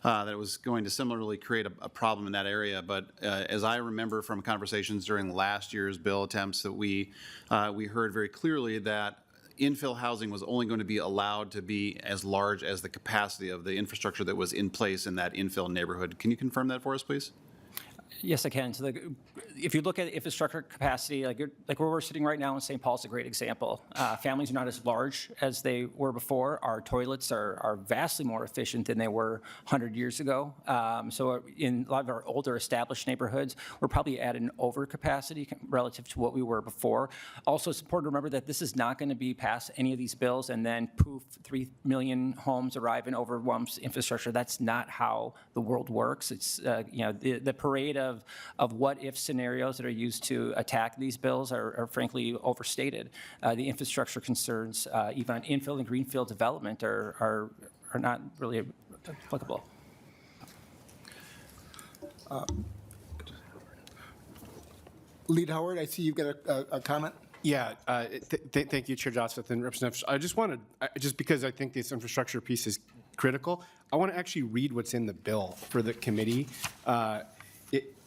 that it was going to similarly create a problem in that area. But as I remember from conversations during last year's bill attempts, that we heard very clearly that infill housing was only going to be allowed to be as large as the capacity of the infrastructure that was in place in that infill neighborhood. Can you confirm that for us, please? Yes, I can. So if you look at infrastructure capacity, like where we're sitting right now in St. Paul's a great example. Families are not as large as they were before. Our toilets are vastly more efficient than they were 100 years ago. So in a lot of our older established neighborhoods, we're probably at an overcapacity relative to what we were before. Also, it's important to remember that this is not going to be past any of these bills and then poof, 3 million homes arrive and overwhelms infrastructure. That's not how the world works. It's, the parade of what-if scenarios that are used to attack these bills are frankly overstated. The infrastructure concerns, even on infill and greenfield development, are not really applicable. Lead Howard, I see you've got a comment. Yeah, thank you, Chair Joseph and Representative. I just wanted, just because I think this infrastructure piece is critical, I want to actually read what's in the bill for the committee.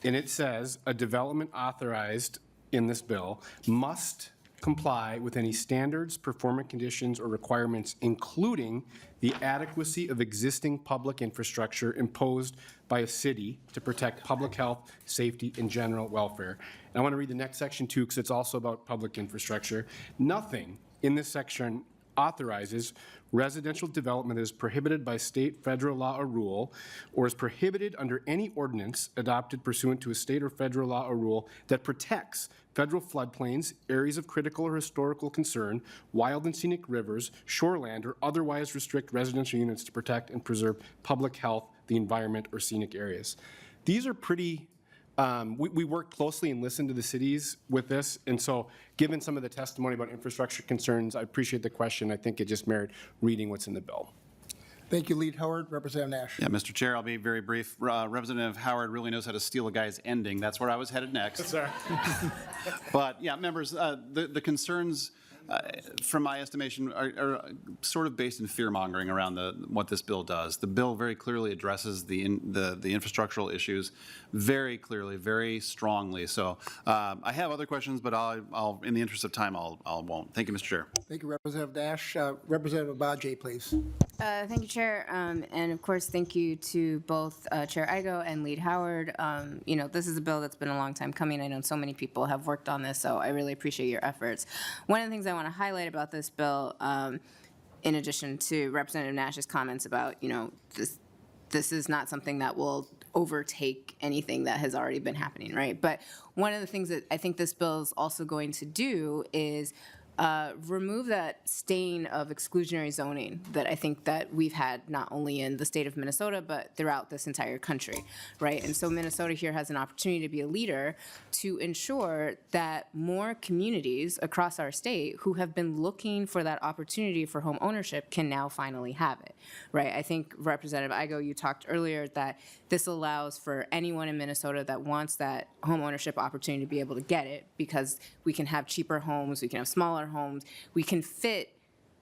And it says, a development authorized in this bill must comply with any standards, performance conditions, or requirements, including the adequacy of existing public infrastructure imposed by a city to protect public health, safety, and general welfare. And I want to read the next section too, because it's also about public infrastructure. Nothing in this section authorizes residential development that is prohibited by state, federal law, or rule, or is prohibited under any ordinance adopted pursuant to a state or federal law or rule that protects federal floodplains, areas of critical or historical concern, wild and scenic rivers, shoreland, or otherwise restrict residential units to protect and preserve public health, the environment, or scenic areas. These are pretty we work closely and listen to the cities with this, and so given some of the testimony about infrastructure concerns, I appreciate the question. I think it just merit reading what's in the bill. Thank you, Lead Howard. Representative Nash. Yeah, Mr. Chair, I'll be very brief. Representative Howard really knows how to steal a guy's ending. That's where I was headed next. Sorry. But yeah, members, the concerns, from my estimation, are sort of based in fear-mongering around what this bill does. The bill very clearly addresses the infrastructural issues very clearly, very strongly. So I have other questions, but I'll in the interest of time, I'll won't. Thank you, Mr. Chair. Thank you, Representative Nash. Representative Abadje, please. Thank you, Chair, and of course, thank you to both Chair Igo and Lead Howard. This is a bill that's been a long time coming. I know so many people have worked on this, so I really appreciate your efforts. One of the things I want to highlight about this bill in addition to Representative Nash's comments about, this is not something that will overtake anything that has already been happening, right? But one of the things that I think this bill is also going to do is remove that stain of exclusionary zoning that I think that we've had not only in the state of Minnesota, but throughout this entire country, right? And so Minnesota here has an opportunity to be a leader to ensure that more communities across our state who have been looking for that opportunity for home ownership can now finally have it, right? I think Representative Igo, you talked earlier that this allows for anyone in Minnesota that wants that home ownership opportunity to be able to get it, because we can have cheaper homes, we can have smaller homes, we can fit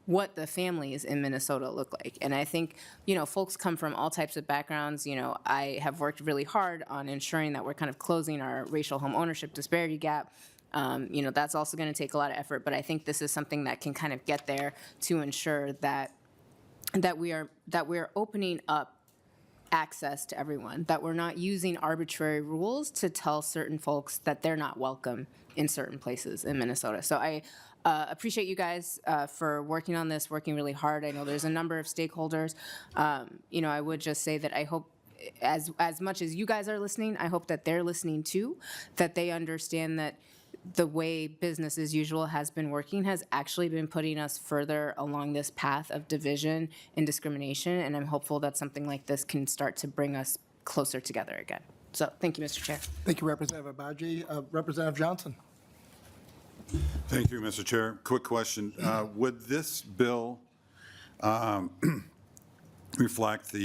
what the families in Minnesota look like. And I think, folks come from all types of backgrounds. I have worked really hard on ensuring that we're kind of closing our racial home ownership disparity gap. That's also going to take a lot of effort, but I think this is something that can kind of get there to ensure that we are opening up access to everyone, that we're not using arbitrary rules to tell certain folks that they're not welcome in certain places in Minnesota. So I appreciate you guys for working on this, working really hard. I know there's a number of stakeholders. I would just say that I hope as much as you guys are listening, I hope that they're listening too, that they understand that the way business as usual has been working has actually been putting us further along this path of division and discrimination, and I'm hopeful that something like this can start to bring us closer together again. So, thank you, Mr. Chair. Thank you, Representative Abaji. Representative Johnson. Thank you, Mr. Chair. Quick question. Would this bill reflect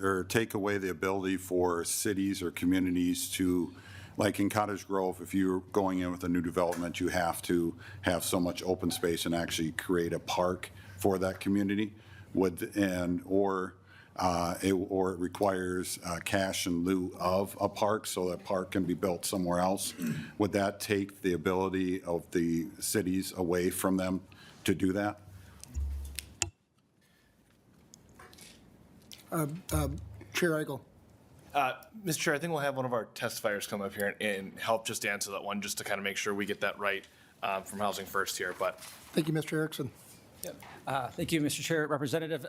or take away the ability for cities or communities to, like in Cottage Grove, if you're going in with a new development, you have to have so much open space and actually create a park for that community? Or it requires cash in lieu of a park, so that park can be built somewhere else. Would that take the ability of the cities away from them to do that? Chair Eigel. Mr. Chair, I think we'll have one of our testifiers come up here and help just answer that one, just to kind of make sure we get that right from Housing First here. But Thank you, Mr. Erickson. Thank you, Mr. Chair. Representative,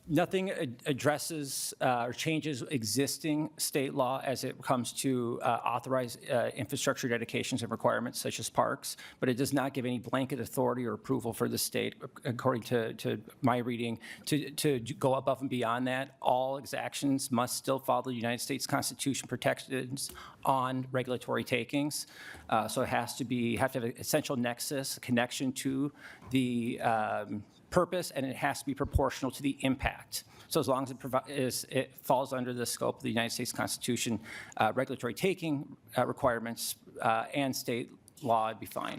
nothing addresses or changes existing state law as it comes to authorize infrastructure dedications and requirements such as parks, but it does not give any blanket authority or approval for the state, according to my reading, to go above and beyond that. All exactions must still follow the United States Constitution protections on regulatory takings. So it has to have an essential nexus, connection to the purpose, and it has to be proportional to the impact. So as long as it falls under the scope of the United States Constitution, regulatory taking requirements and state law, it'd be fine.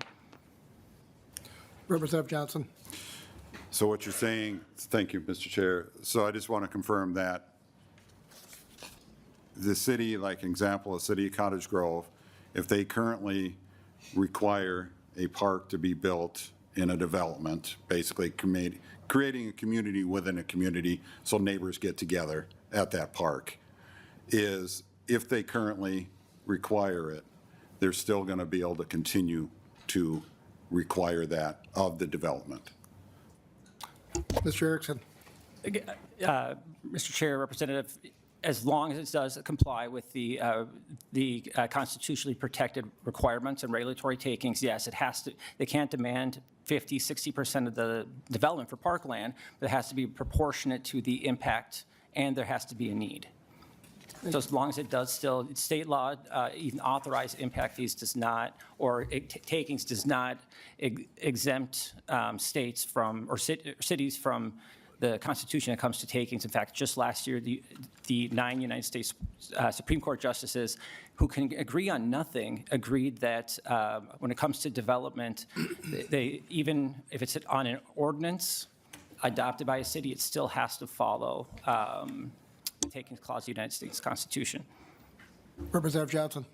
Representative Johnson. So what you're saying, thank you, Mr. Chair. So I just want to confirm that the city, like example, the city of Cottage Grove, if they currently require a park to be built in a development, basically creating a community within a community so neighbors get together at that park, is if they currently require it, they're still going to be able to continue to require that of the development. Mr. Erickson. Mr. Chair, Representative, as long as it does comply with the constitutionally protected requirements and regulatory takings, yes, it has to. They can't demand 50, 60% of the development for parkland, but it has to be proportionate to the impact, and there has to be a need. So as long as it does still, state law, even authorized impact fees does not, or takings does not exempt states from, or cities from the Constitution when it comes to takings. In fact, just last year, the 9 United States Supreme Court justices who can agree on nothing agreed that when it comes to development, they, even if it's on an ordinance adopted by a city, it still has to follow the takings clause of the United States Constitution. Representative Johnson.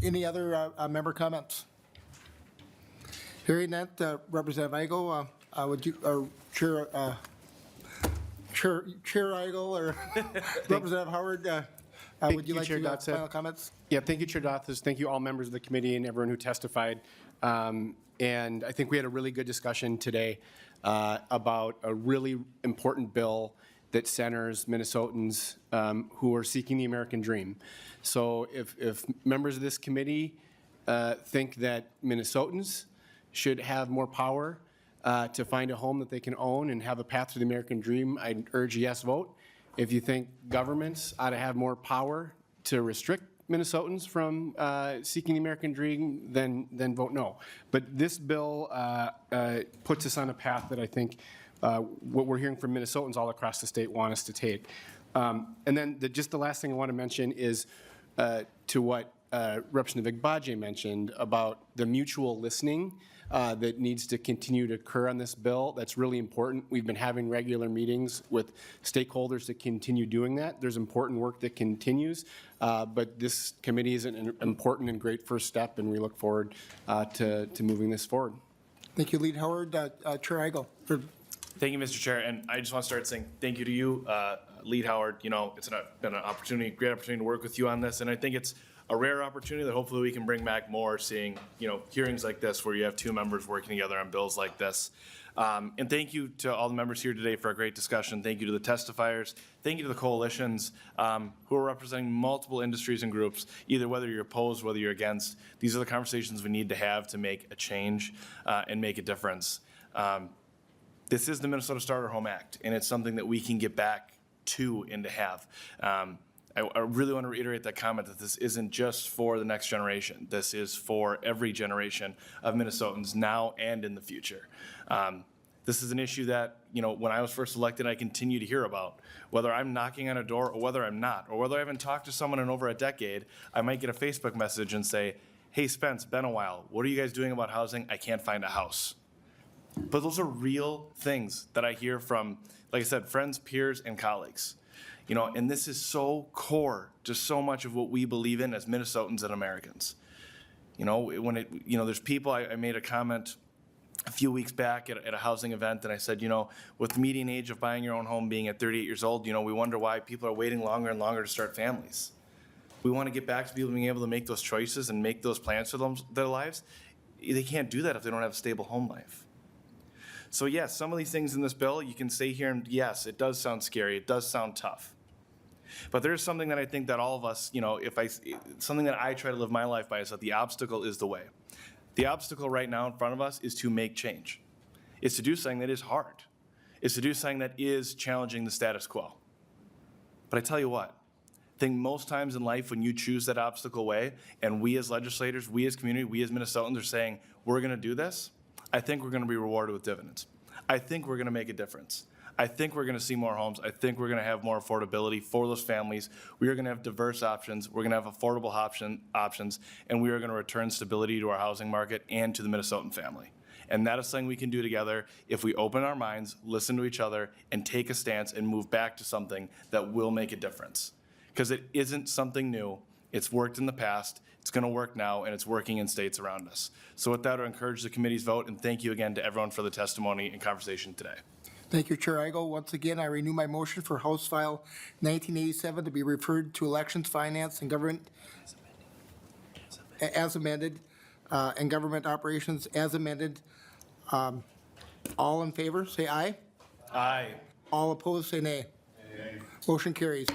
Any other member comments? Hearing that, Representative Eigel, would you, Chair Eigel or Representative Howard, would you like to final comments? Yeah, thank you, Chair Dothis. Thank you all members of the committee and everyone who testified. And I think we had a really good discussion today. about a really important bill that centers Minnesotans who are seeking the American dream. So if members of this committee think that Minnesotans should have more power to find a home that they can own and have a path to the American dream, I'd urge a yes vote. If you think governments ought to have more power to restrict Minnesotans from seeking the American dream, then vote no. But this bill puts us on a path that I think what we're hearing from Minnesotans all across the state want us to take. And then just the last thing I want to mention is to what Representative Agbaje mentioned about the mutual listening that needs to continue to occur on this bill. That's really important. We've been having regular meetings with stakeholders to continue doing that. There's important work that continues, but this committee is an important and great first step, and we look forward to moving this forward. Thank you, Lead Howard. Chair Eigel. Thank you, Mr. Chair, and I just want to start saying thank you to you, Lead Howard. You know, it's been an opportunity, great opportunity to work with you on this, and I think it's a rare opportunity that hopefully we can bring back more, seeing, you know, hearings like this where you have two members working together on bills like this. And thank you to all the members here today for a great discussion. Thank you to the testifiers. Thank you to the coalitions who are representing multiple industries and groups, either whether you're opposed, whether you're against. These are the conversations we need to have to make a change and make a difference. This is the Minnesota Starter Home Act, and it's something that we can get back to and to have. I really want to reiterate that comment that this isn't just for the next generation. This is for every generation of Minnesotans now and in the future. This is an issue that, you know, when I was first elected, I continue to hear about. Whether I'm knocking on a door or whether I'm not, or whether I haven't talked to someone in over a decade, I might get a Facebook message and say, hey, Spence, been a while. What are you guys doing about housing? I can't find a house. But those are real things that I hear from, like I said, friends, peers, and colleagues. You know, and this is so core to so much of what we believe in as Minnesotans and Americans. You know, there's people, I made a comment a few weeks back at a housing event, and I said, you know, with the median age of buying your own home being at 38 years old, you know, we wonder why people are waiting longer and longer to start families. We want to get back to people being able to make those choices and make those plans for their lives. They can't do that if they don't have a stable home life. So yes, some of these things in this bill, you can say here, and yes, it does sound scary, it does sound tough. But there's something that I think that all of us, you know, something that I try to live my life by is that the obstacle is the way. The obstacle right now in front of us is to make change. It's to do something that is hard. It's to do something that is challenging the status quo. But I tell you what, I think most times in life when you choose that obstacle way, and we as legislators, we as community, we as Minnesotans are saying, we're gonna do this, I think we're gonna be rewarded with dividends. I think we're gonna make a difference. I think we're gonna see more homes. I think we're gonna have more affordability for those families. We are gonna have diverse options. We're gonna have affordable options, and we are gonna return stability to our housing market and to the Minnesotan family. And that is something we can do together if we open our minds, listen to each other, and take a stance and move back to something that will make a difference. Because it isn't something new. It's worked in the past. It's going to work now, and it's working in states around us. So with that, I encourage the committee's vote, and thank you again to everyone for the testimony and conversation today. Thank you, Chair Eigel. Once again, I renew my motion for House File 1987 to be referred to Elections, Finance, and Government as amended, and Government Operations as amended. All in favor, say aye. Aye. All opposed, say nay. Motion carries.